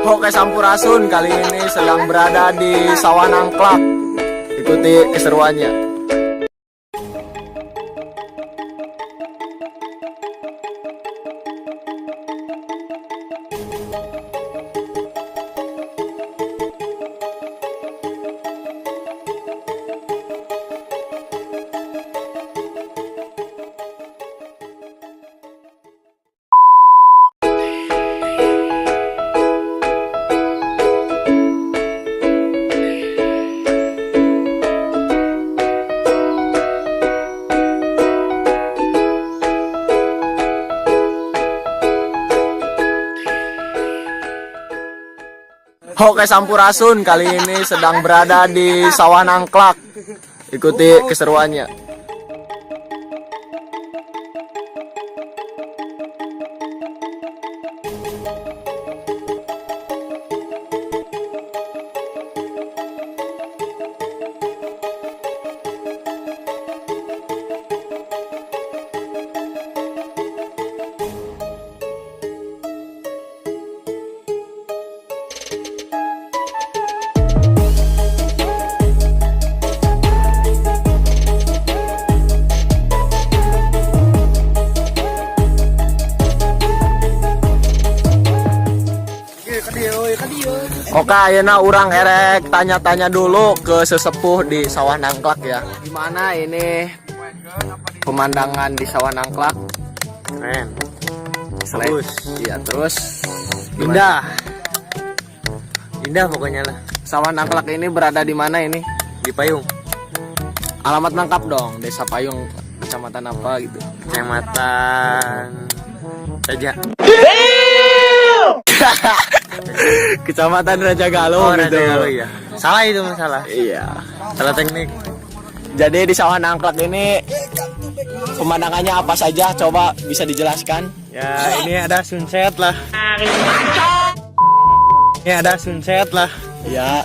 Oke Sampurasun kali ini sedang berada di Sawah Nangklak. Ikuti keseruannya. Oke Sampurasun kali ini sedang berada di Sawah Nangklak. Ikuti keseruannya. Oke, ayeuna urang erek tanya-tanya dulu ke sesepuh di Sawah Nangklak ya. Gimana ini pemandangan di Sawah Nangklak? Keren. Bagus. Iya, terus Indah. Indah pokoknya lah. Sawah Nangklak ini berada di mana ini? Di Payung. Alamat lengkap dong, Desa Payung, kecamatan apa gitu? Kecamatan Raja. Kecamatan Raja Galuh Oh, gitu. Raja Galuh ya. Salah itu masalah. Iya. Salah teknik. Jadi di Sawah Nangklak ini pemandangannya apa saja? Coba bisa dijelaskan? Ya, ini ada sunset lah. Ini ada sunset lah. Ya.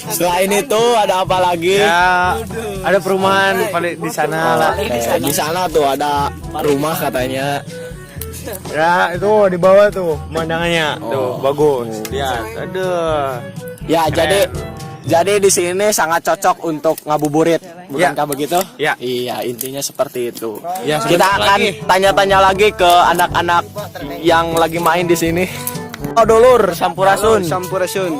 Selain itu ada apa lagi? Ya, ada perumahan paling di sana lah. Di sana tuh ada rumah katanya. Ya, itu di bawah tuh pemandangannya. Tuh, Oh. bagus. Lihat. Aduh. Ya, jadi di sini sangat cocok untuk ngabuburit. Bukankah begitu? Ya. Iya, intinya seperti itu. Ya, Kita akan tanya-tanya lagi ke anak-anak yang lagi main di sini. Oh, dulur, Sampurasun. Sampurasun.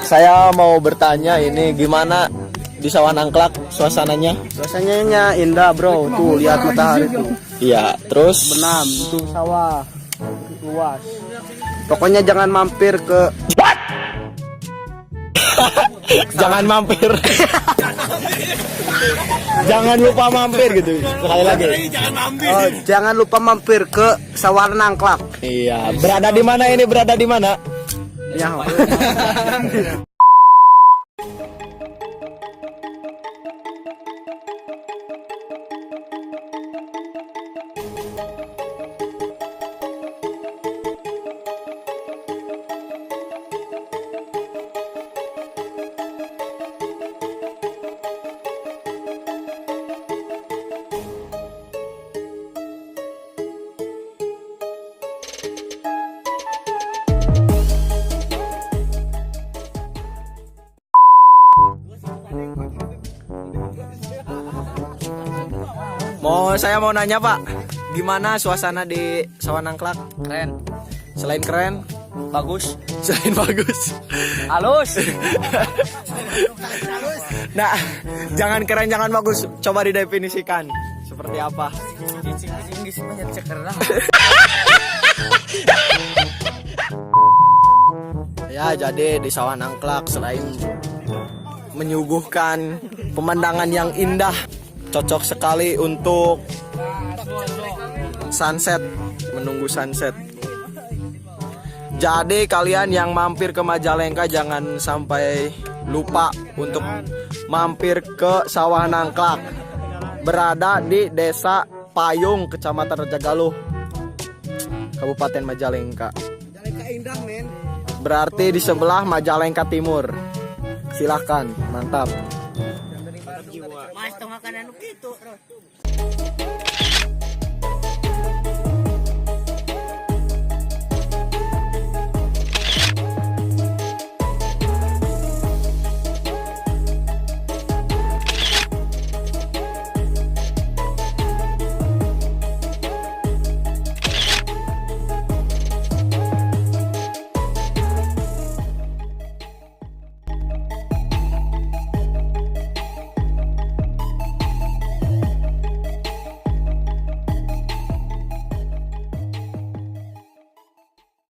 Saya mau bertanya ini gimana di Sawah Nangklak suasananya? Suasananya indah, bro. Tuh, lihat matahari tuh. Iya, terus Benam, tuh sawah luas. Pokoknya jangan mampir ke jangan mampir. Jangan lupa mampir gitu. Sekali lagi. jangan lupa mampir ke Sawah Nangklak. Iya, berada di mana ini? Berada di mana? Ya. Saya mau nanya Pak, gimana suasana di Sawah Nangklak? Keren, Selain keren, bagus, selain bagus. halus. Nah, jangan keren, jangan bagus. Coba didefinisikan seperti apa? Ya, jadi di Sawah Nangklak selain menyuguhkan pemandangan yang indah, cocok sekali untuk sunset, menunggu sunset. Jadi kalian yang mampir ke Majalengka jangan sampai lupa untuk mampir ke Sawah Nangklak. Berada di Desa Payung, Kecamatan Raja Galuh, Kabupaten Majalengka. Berarti di sebelah Majalengka Timur. Silahkan, mantap. Mas, tengah kanan itu.